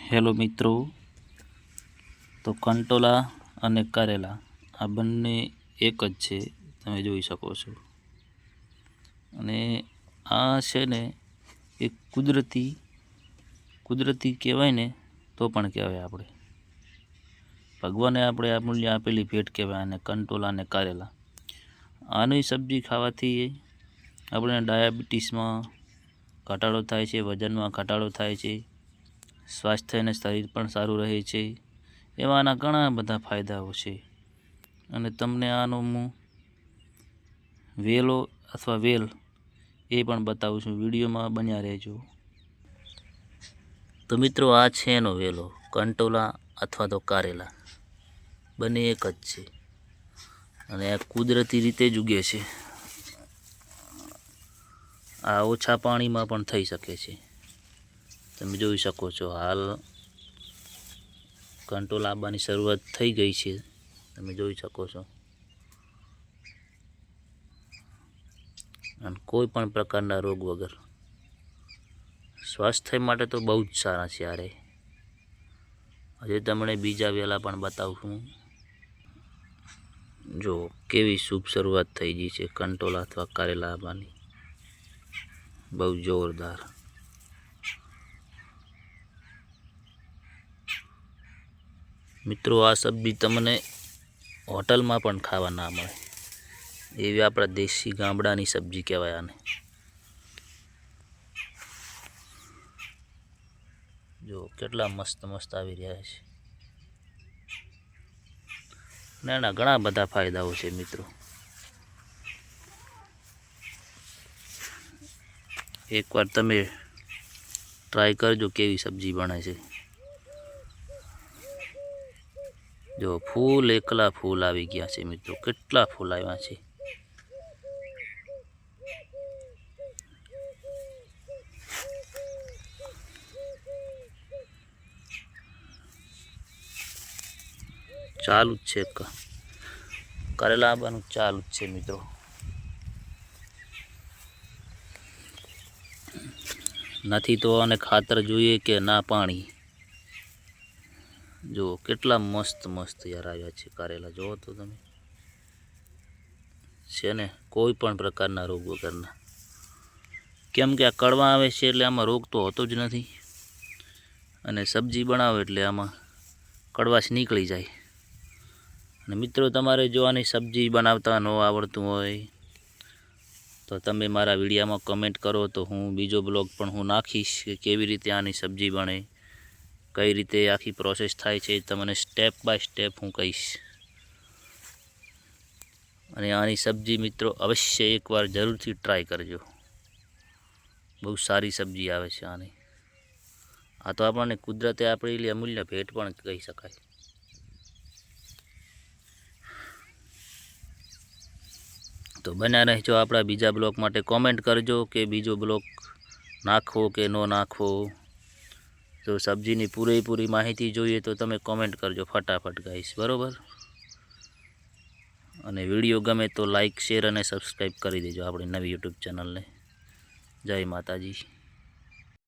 Hello મિત્રો, તો કંટોલા અને કારેલા આ બંને એક જ છે, તમે જોઈ શકો છો. અને આ છે ને એક કુદરતી કહેવાય ને તો પણ કહેવાય. આપણે ભગવાને આપણે આ મૂલ્ય આપેલી ભેટ કહેવાય. અને કંટોલા અને કારેલા આની સબ્જી ખાવાથી આપણે ડાયાબિટીસમાં ઘટાડો થાય છે, વજનમાં ઘટાડો થાય છે, સ્વાસ્થ્ય અને શરીર પણ સારું રહે છે. એવાના ઘણા બધા ફાયદાઓ છે. અને તમને આનો હું વેલો અથવા વેલ એ પણ બતાવું છું. વિડીયોમાં બન્યા રહેજો. તો મિત્રો, આ છે એનો વેલો, કંટોલા અથવા તો કારેલા બંને એક જ છે. અને આ કુદરતી રીતે જ ઉગે છે. આ ઓછા પાણીમાં પણ થઈ શકે છે. તમે જોઈ શકો છો. હાલ કંટોલા આવવાની શરૂઆત થઈ ગઈ છે, તમે જોઈ શકો છો. અને કોઈ પણ પ્રકારના રોગ વગર સ્વાસ્થ્ય માટે તો બહુ જ સારા છે. યારે હજુ તમને બીજા વેલા પણ બતાવું છું. જો કેવી શુભ શરૂઆત થઈ ગઈ છે કંટોલા અથવા કારેલા આવવાની, બહુ જોરદાર. મિત્રો, આ સબ્જી તમને હોટલમાં પણ ખાવા ના મળે એવી આપણા દેશી ગામડાની સબ્જી કહેવાય આને. જો કેટલા મસ્ત મસ્ત આવી રહ્યા છે. અને એના ઘણા બધા ફાયદાઓ છે મિત્રો. એકવાર તમે ટ્રાય કરજો કેવી સબ્જી બને છે. જો ફૂલ એકલા ફૂલ આવી ગયા છે મિત્રો, કેટલા ફૂલ આવ્યા છે. ચાલુ જ છે, કારેલા આવવાનું ચાલુ જ છે મિત્રો. નથી તો આને ખાતર જોઈએ કે ના પાણી. જો કેટલા મસ્ત મસ્ત યાર આવ્યા છે કારેલા. જોવો તો તમે, છે ને કોઈ પણ પ્રકારના રોગ વગરના. કેમ કે આ કડવા આવે છે એટલે આમાં રોગ તો હોતો જ નથી. અને સબ્જી બનાવો એટલે આમાં કડવાશ નીકળી જાય. અને મિત્રો, તમારે જો આની સબ્જી બનાવતા ન આવડતું હોય તો તમે મારા વિડીયામાં કમેન્ટ કરો, તો હું બીજો બ્લોગ પણ હું નાખીશ કે કેવી રીતે આની સબ્જી બને, કઈ રીતે આખી પ્રોસેસ થાય છે, તમને સ્ટેપ બાય સ્ટેપ હું કહીશ. અને આની સબ્જી મિત્રો અવશ્ય એકવાર જરૂરથી ટ્રાય કરજો. બહુ સારી સબ્જી આવે છે આની. આ તો આપણને કુદરતે આપેલી અમૂલ્ય ભેટ પણ કહી શકાય. તો બન્યા રહેજો. આપણા બીજા બ્લોક માટે કોમેન્ટ કરજો કે બીજો બ્લોક નાખવો કે ન નાખવો. તો સબ્જીની પૂરેપૂરી માહિતી જોઈએ તો તમે કોમેન્ટ કરજો ફટાફટ ગાઈશ, બરાબર. અને વિડીયો ગમે તો લાઇક, શેર અને સબસ્ક્રાઈબ કરી દેજો આપણી નવી યુટ્યુબ ચેનલને. જય માતાજી.